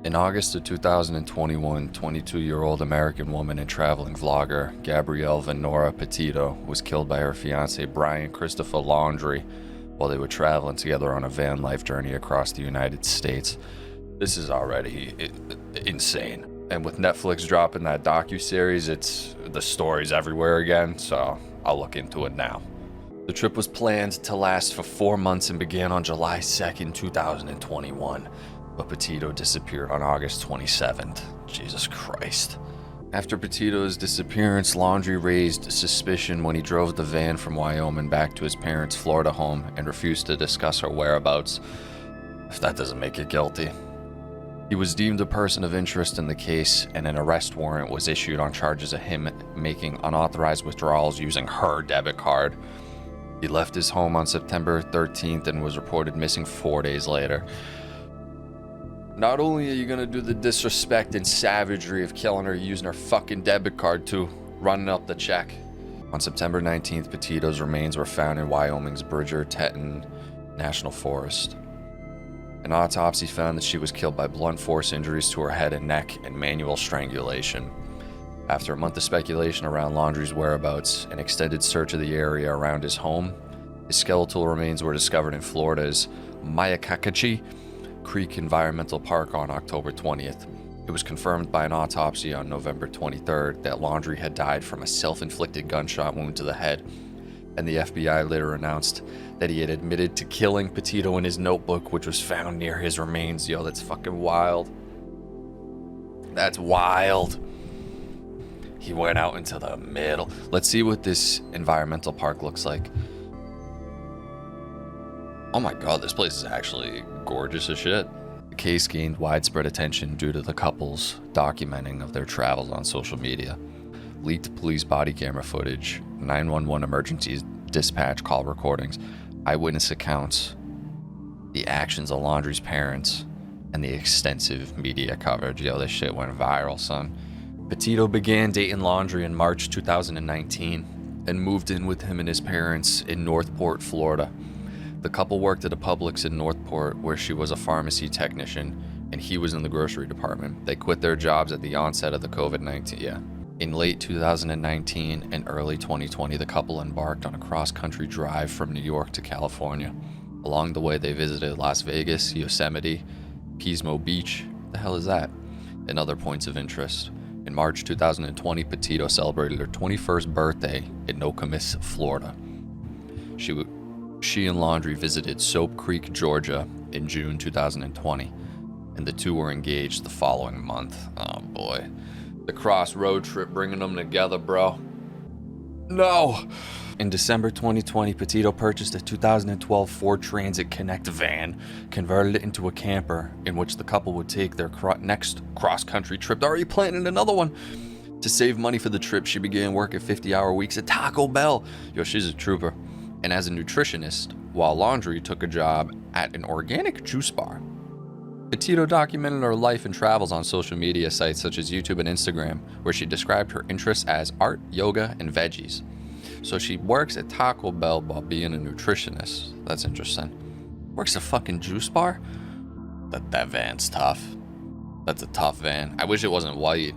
In August of 2021, 22-year-old American woman and traveling vlogger Gabrielle Venora Petito was killed by her fiancé Brian Christopher Laundrie while they were traveling together on a van life journey across the United States. This is already insane. And with Netflix dropping that docuseries, the story's everywhere again, so I'll look into it now. The trip was planned to last for 4 months and began on July 2nd, 2021. But Petito disappeared on August 27th. Jesus Christ. After Petito's disappearance, Laundrie raised suspicion when he drove the van from Wyoming back to his parents' Florida home and refused to discuss her whereabouts. If that doesn't make it guilty. He was deemed a person of interest in the case, and an arrest warrant was issued on charges of him making unauthorized withdrawals using her debit card. He left his home on September 13th and was reported missing 4 days later. Not only are you gonna do the disrespect and savagery of killing her using her fucking debit card too, running up the check. On September 19th, Petito's remains were found in Wyoming's Bridger-Teton National Forest. An autopsy found that she was killed by blunt force injuries to her head and neck and manual strangulation. After a month of speculation around Laundrie's whereabouts, an extended search of the area around his home, his skeletal remains were discovered in Florida's Myakkachi Creek Environmental Park on October 20th. It was confirmed by an autopsy on November 23rd that Laundrie had died from a self-inflicted gunshot wound to the head, and the FBI later announced that he had admitted to killing Petito in his notebook, which was found near his remains. Yo, that's fucking wild. That's wild. He went out into the middle. Let's see what this environmental park looks like. Oh my god, this place is actually gorgeous as shit. The case gained widespread attention due to the couple's documenting of their travels on social media. Leaked police body camera footage, 911 emergency dispatch call recordings, eyewitness accounts, the actions of Laundrie's parents, and the extensive media coverage. Yo, this shit went viral, son. Petito began dating Laundrie in March 2019 and moved in with him and his parents in Northport, Florida. The couple worked at a Publix in Northport where she was a pharmacy technician and he was in the grocery department. They quit their jobs at the onset of the COVID-19. In late 2019 and early 2020, the couple embarked on a cross-country drive from New York to California. Along the way, they visited Las Vegas, Yosemite, Pismo Beach, the hell is that, and other points of interest. In March 2020, Petito celebrated her 21st birthday in Nokomis, Florida. She and Laundrie visited Soap Creek, Georgia in June 2020, and the two were engaged the following month. Oh boy. The cross road trip bringing them together, bro. No! In December 2020, Petito purchased a 2012 Ford Transit Connect van, converted it into a camper, in which the couple would take their next cross-country trip. They're already planning another one. To save money for the trip, she began working 50-hour weeks at Taco Bell. Yo, she's a trooper. And as a nutritionist, while Laundrie took a job at an organic juice bar. Petito documented her life and travels on social media sites such as YouTube and Instagram, where she described her interests as art, yoga, and veggies. So she works at Taco Bell while being a nutritionist. That's interesting. Works a fucking juice bar? That van's tough. That's a tough van. I wish it wasn't white.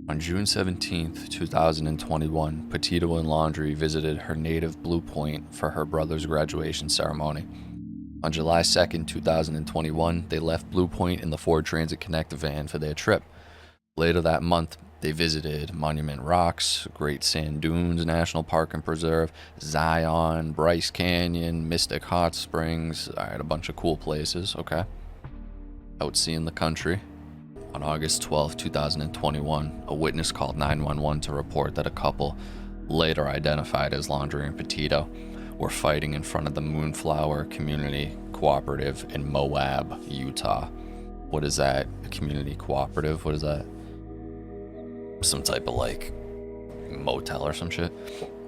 On June 17th, 2021, Petito and Laundrie visited her native Blue Point for her brother's graduation ceremony. On July 2nd, 2021, they left Blue Point in the Ford Transit Connect van for their trip. Later that month, they visited Monument Rocks, Great Sand Dunes National Park and Preserve, Zion, Bryce Canyon, Mystic Hot Springs. All right, a bunch of cool places, okay? Out seeing the country. On August 12, 2021, a witness called 911 to report that a couple, later identified as Laundrie and Petito, were fighting in front of the Moonflower Community Cooperative in Moab, Utah. What is that? A community cooperative? What is that? Some type of like motel or some shit.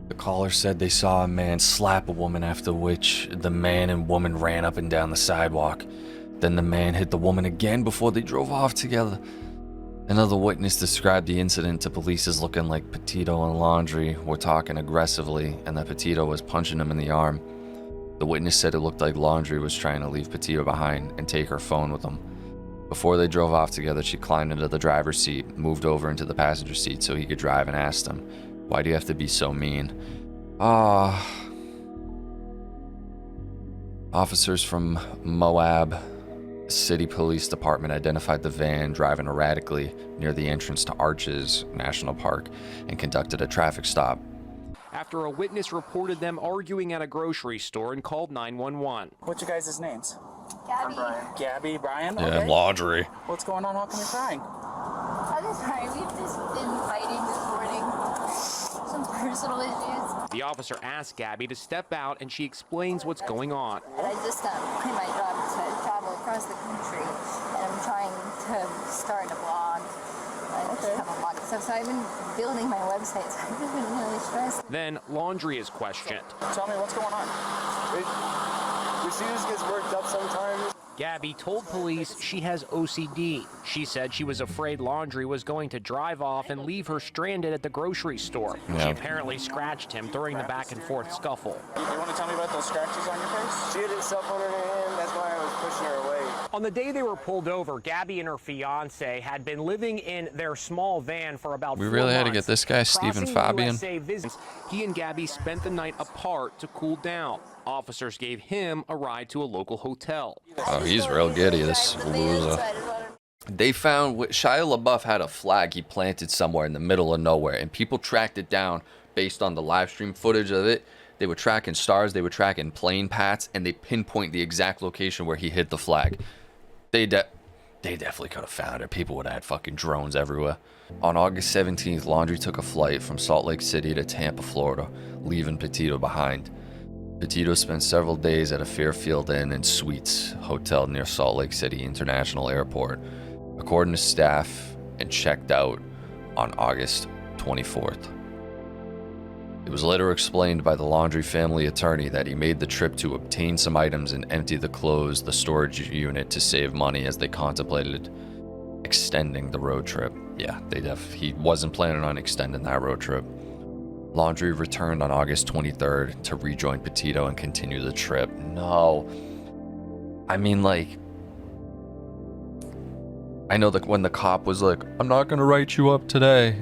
The caller said they saw a man slap a woman, after which the man and woman ran up and down the sidewalk. Then the man hit the woman again before they drove off together. Another witness described the incident to police as looking like Petito and Laundrie were talking aggressively and that Petito was punching him in the arm. The witness said it looked like Laundrie was trying to leave Petito behind and take her phone with him. Before they drove off together, she climbed into the driver's seat, moved over into the passenger seat so he could drive, and asked him, "Why do you have to be so mean?" Officers from Moab City Police Department identified the van driving erratically near the entrance to Arches National Park and conducted a traffic stop. After a witness reported them arguing at a grocery store and called 911. What's your guys' names? Gabby. Gabby, Brian? Yeah, Okay. laundry. What's going on? How come you're crying? I'm just sorry. We've just been fighting this morning. Some personal issues. The officer asked Gabby to step out and she explains what's going on. And I just quit my job to travel across the country. And I'm trying to start a blog. I just have a lot of stuff. So I've been building my website. So I've just been really stressed. Then laundry is questioned. Tell me what's going on. She just gets worked up sometimes. Gabby told police she has OCD. She said she was afraid laundry was going to drive off and leave her stranded at the grocery store. Yeah. She apparently scratched him during the back and forth scuffle. You want to tell me about those scratches on your face? She had her cell phone in her hand, that's why I was pushing her away. On the day they were pulled over, Gabby and her fiance had been living in their small van for about 4 We months. really had to get this guy, Stephen Crossing Fabian. USA visits, he and Gabby spent the night apart to cool down. Officers gave him a ride to a local hotel. Oh, he's real giddy, this loser. They found Shia LaBeouf had a flag he planted somewhere in the middle of nowhere, and people tracked it down based on the live stream footage of it. They were tracking stars, they were tracking plane paths, and they pinpoint the exact location where he hid the flag. They definitely could have found it. People would have had fucking drones everywhere. On August 17th, Laundrie took a flight from Salt Lake City to Tampa, Florida, leaving Petito behind. Petito spent several days at a Fairfield Inn and Suites hotel near Salt Lake City International Airport, according to staff, and checked out on August 24th. It was later explained by the Laundrie family attorney that he made the trip to obtain some items and empty the storage unit to save money as they contemplated extending the road trip. Yeah, he wasn't planning on extending that road trip. Laundrie returned on August 23rd to rejoin Petito and continue the trip. No. I mean, like, I know that when the cop was like, "I'm not gonna write you up today,"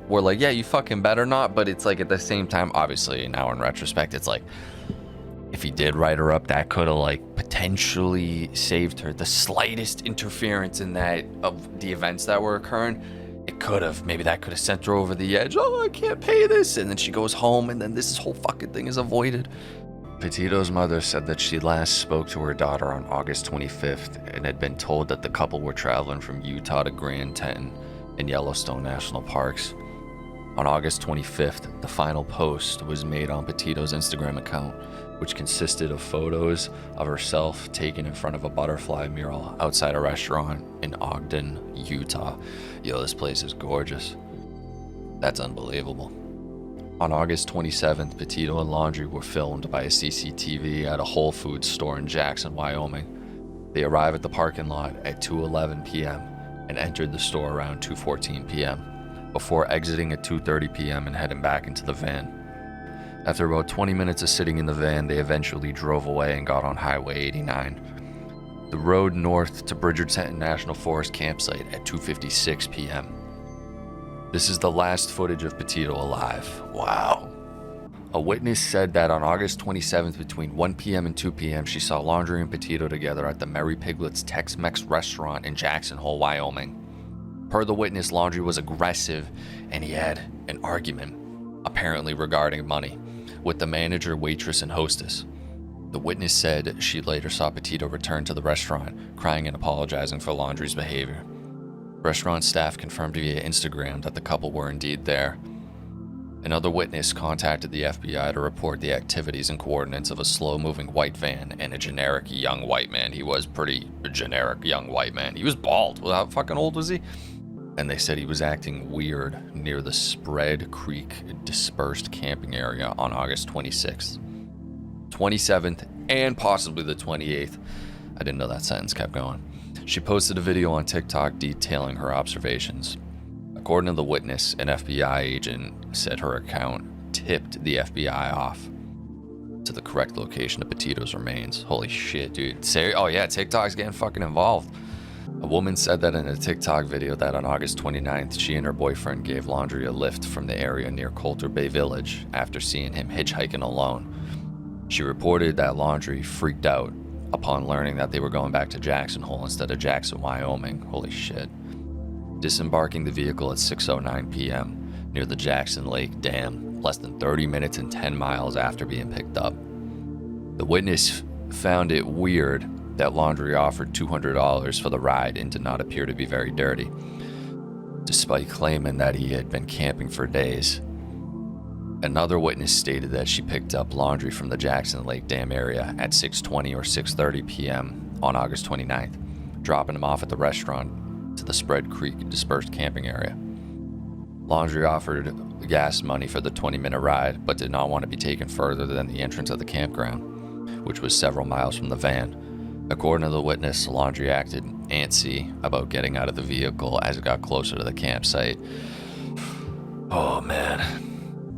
we're like, yeah, you fucking better not. But it's like, at the same time, obviously now in retrospect, it's like, if he did write her up, that could have like potentially saved her. The slightest interference in that of the events that were occurring, it could have, maybe that could have sent her over the edge. Oh, I can't pay this. And then she goes home and then this whole fucking thing is avoided. Petito's mother said that she last spoke to her daughter on August 25th and had been told that the couple were traveling from Utah to Grand Teton and Yellowstone National Parks. On August 25th, the final post was made on Petito's Instagram account, which consisted of photos of herself taken in front of a butterfly mural outside a restaurant in Ogden, Utah. Yo, this place is gorgeous. That's unbelievable. On August 27th, Petito and Laundrie were filmed by a CCTV at a Whole Foods store in Jackson, Wyoming. They arrived at the parking lot at 2:11 p.m. and entered the store around 2:14 p.m. before exiting at 2:30 p.m. and heading back into the van. After about 20 minutes of sitting in the van, they eventually drove away and got on Highway 89, the road north to Bridgerton National Forest campsite at 2:56 p.m. This is the last footage of Petito alive. Wow. A witness said that on August 27th between 1 p.m. and 2 p.m. she saw Laundrie and Petito together at the Merry Piglet's Tex-Mex restaurant in Jackson Hole, Wyoming. Per the witness, Laundrie was aggressive and he had an argument, apparently regarding money, with the manager, waitress, and hostess. The witness said she later saw Petito return to the restaurant, crying and apologizing for Laundrie's behavior. Restaurant staff confirmed via Instagram that the couple were indeed there. Another witness contacted the FBI to report the activities and coordinates of a slow-moving white van and a generic young white man. He was pretty generic young white man. He was bald. Well, how fucking old was he? And they said he was acting weird near the Spread Creek dispersed camping area on August 26th, 27th, and possibly the 28th. I didn't know that sentence kept going. She posted a video on TikTok detailing her observations. According to the witness, an FBI agent said her account tipped the FBI off to the correct location of Petito's remains. Holy shit, dude. Oh yeah, TikTok's getting fucking involved. A woman said that in a TikTok video that on August 29th, she and her boyfriend gave Laundrie a lift from the area near Coulter Bay Village after seeing him hitchhiking alone. She reported that Laundrie freaked out upon learning that they were going back to Jackson Hole instead of Jackson, Wyoming. Holy shit. Disembarking the vehicle at 6:09 p.m. near the Jackson Lake Dam, less than 30 minutes and 10 miles after being picked up. The witness found it weird that Laundrie offered $200 for the ride and did not appear to be very dirty, despite claiming that he had been camping for days. Another witness stated that she picked up Laundrie from the Jackson Lake Dam area at 6:20 or 6:30 p.m. on August 29th, dropping him off at the restaurant to the Spread Creek dispersed camping area. Laundrie offered gas money for the 20-minute ride, but did not want to be taken further than the entrance of the campground, which was several miles from the van. According to the witness, Laundrie acted antsy about getting out of the vehicle as it got closer to the campsite. Oh man.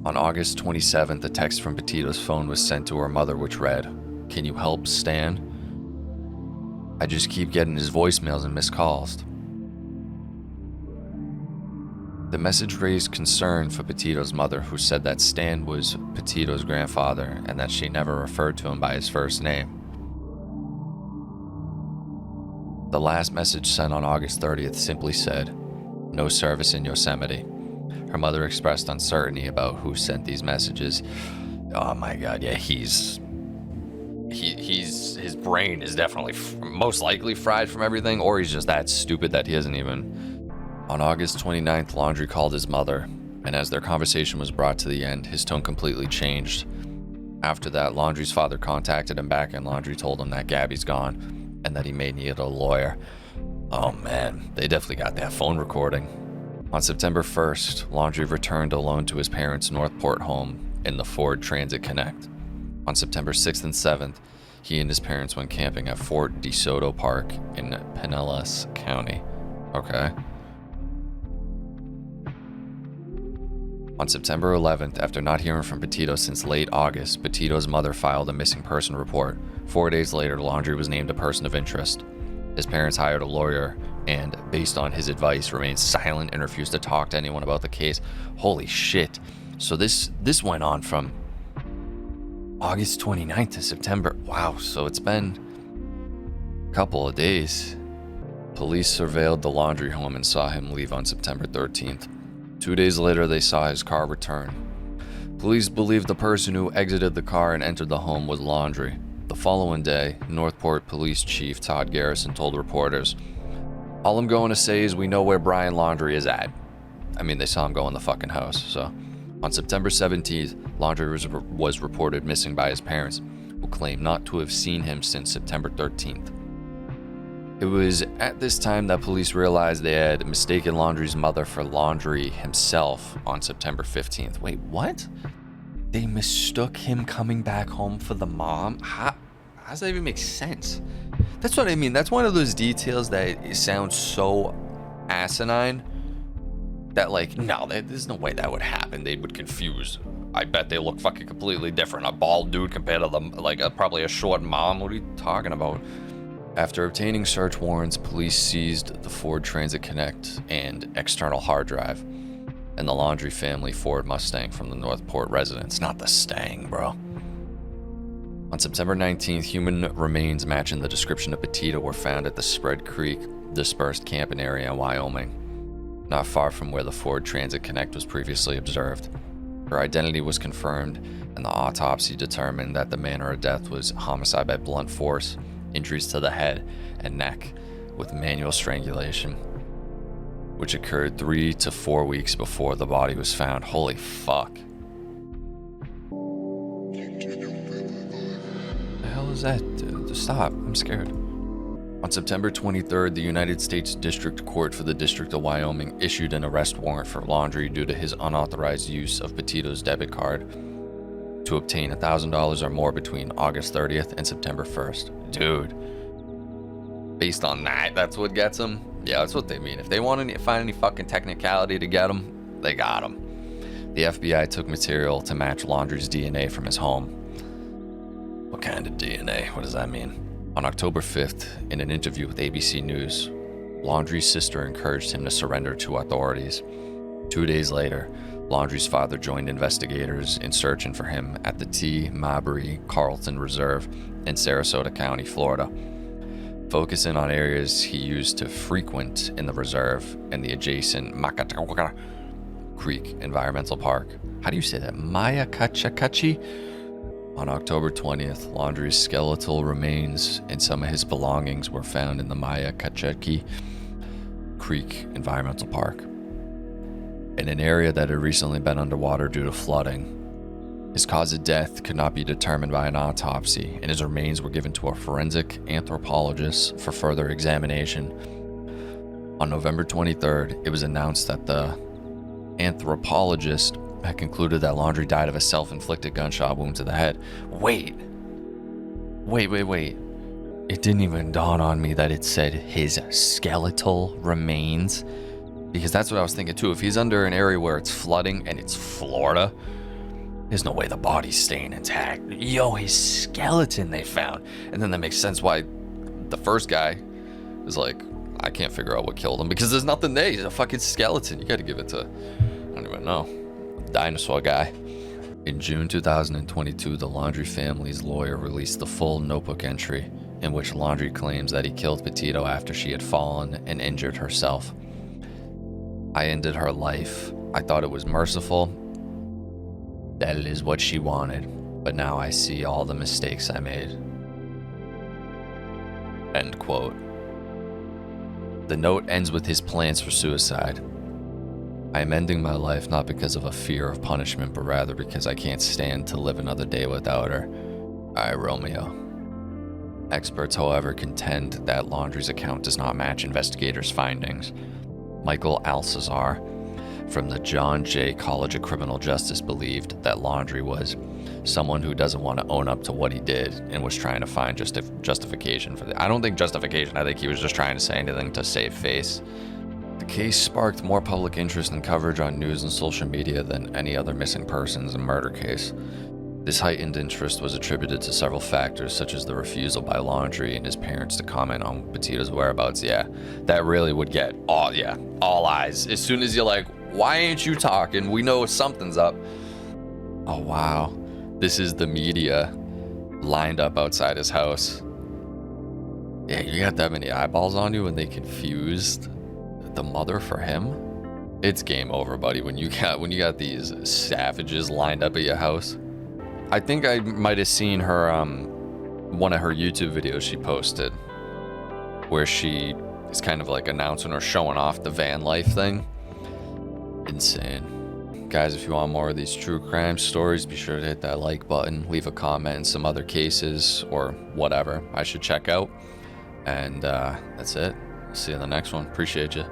On August 27th, a text from Petito's phone was sent to her mother which read, "Can you help Stan? I just keep getting his voicemails and missed calls." The message raised concern for Petito's mother, who said that Stan was Petito's grandfather and that she never referred to him by his first name. The last message sent on August 30th simply said, "No service in Yosemite." Her mother expressed uncertainty about who sent these messages. Oh my god, yeah, his brain is definitely most likely fried from everything, or he's just that stupid that he isn't even. On August 29th, Laundrie called his mother, and as their conversation was brought to the end, his tone completely changed. After that, Laundrie's father contacted him back, and Laundrie told him that Gabby's gone, and that he may need a lawyer. Oh man, they definitely got that phone recording. On September 1st, Laundrie returned alone to his parents' Northport home in the Ford Transit Connect. On September 6th and 7th, he and his parents went camping at Fort DeSoto Park in Pinellas County. Okay. On September 11th, after not hearing from Petito since late August, Petito's mother filed a missing person report. 4 days later, Laundrie was named a person of interest. His parents hired a lawyer and, based on his advice, remained silent and refused to talk to anyone about the case. Holy shit. So this went on from August 29th to September. Wow, so it's been a couple of days. Police surveilled the Laundrie home and saw him leave on September 13th. 2 days later, they saw his car return. Police believe the person who exited the car and entered the home was Laundrie. The following day, Northport Police Chief Todd Garrison told reporters, "All I'm going to say is we know where Brian Laundrie is at." I mean, they saw him go in the fucking house, so. On September 17th, Laundrie was reported missing by his parents, who claim not to have seen him since September 13th. It was at this time that police realized they had mistaken Laundrie's mother for Laundrie himself on September 15th. Wait, what? They mistook him coming back home for the mom? How does that even make sense? That's what I mean. That's one of those details that sounds so asinine that, like, no, there's no way that would happen. They would confuse. I bet they look fucking completely different. A bald dude compared to them, like probably a short mom. What are you talking about? After obtaining search warrants, police seized the Ford Transit Connect and external hard drive, and the Laundrie family Ford Mustang from the Northport residence. Not the Stang, bro. On September 19th, human remains matching the description of Petito were found at the Spread Creek dispersed camping area in Wyoming, not far from where the Ford Transit Connect was previously observed. Her identity was confirmed, and the autopsy determined that the manner of death was homicide by blunt force, injuries to the head and neck with manual strangulation, which occurred 3 to 4 weeks before the body was found. Holy fuck. The hell is that? Stop, I'm scared. On September 23rd, the United States District Court for the District of Wyoming issued an arrest warrant for Laundrie due to his unauthorized use of Petito's debit card to obtain $1,000 or more between August 30th and September 1st. Dude, based on that, that's what gets him? Yeah, that's what they mean. If they want to find any fucking technicality to get him, they got him. The FBI took material to match Laundrie's DNA from his home. What kind of DNA? What does that mean? On October 5th, in an interview with ABC News, Laundrie's sister encouraged him to surrender to authorities. 2 days later, Laundrie's father joined investigators in searching for him at the T. Mabry Carlton Reserve in Sarasota County, Florida, focusing on areas he used to frequent in the reserve and the adjacent Makatawaka Creek Environmental Park. How do you say that? Mayakachakachi? On October 20th, Laundrie's skeletal remains and some of his belongings were found in the Mayakachaki Creek Environmental Park, in an area that had recently been underwater due to flooding. His cause of death could not be determined by an autopsy, and his remains were given to a forensic anthropologist for further examination. On November 23rd, it was announced that the anthropologist had concluded that Laundrie died of a self-inflicted gunshot wound to the head. Wait. It didn't even dawn on me that it said his skeletal remains, because that's what I was thinking too. If he's under an area where it's flooding and it's Florida, there's no way the body's staying intact. Yo, his skeleton they found. And then that makes sense why the first guy is like, I can't figure out what killed him, because there's nothing there. He's a fucking skeleton. You gotta give it to, I don't even know, dinosaur guy. In June 2022, the Laundrie family's lawyer released the full notebook entry in which Laundrie claims that he killed Petito after she had fallen and injured herself. I ended her life. I thought it was merciful, that it is what she wanted, but now I see all the mistakes I made. End quote. The note ends with his plans for suicide. I am ending my life not because of a fear of punishment, but rather because I can't stand to live another day without her. I, Romeo. Experts, however, contend that Laundrie's account does not match investigators' findings. Michael Alcazar from the John Jay College of Criminal Justice believed that Laundrie was someone who doesn't want to own up to what he did and was trying to find justification for that. I don't think justification. I think he was just trying to say anything to save face. The case sparked more public interest and coverage on news and social media than any other missing persons and murder case. This heightened interest was attributed to several factors, such as the refusal by Laundrie and his parents to comment on Petito's whereabouts. Yeah, that really would get all eyes. As soon as you're like, why ain't you talking? We know something's up. Oh, wow. This is the media lined up outside his house. Yeah, you got that many eyeballs on you and they confused the mother for him? It's game over, buddy, when you got these savages lined up at your house. I think I might have seen her one of her YouTube videos she posted where she is kind of like announcing or showing off the van life thing. Insane. Guys, if you want more of these true crime stories, be sure to hit that like button, leave a comment in some other cases or whatever I should check out. And that's it. See you in the next one. Appreciate you.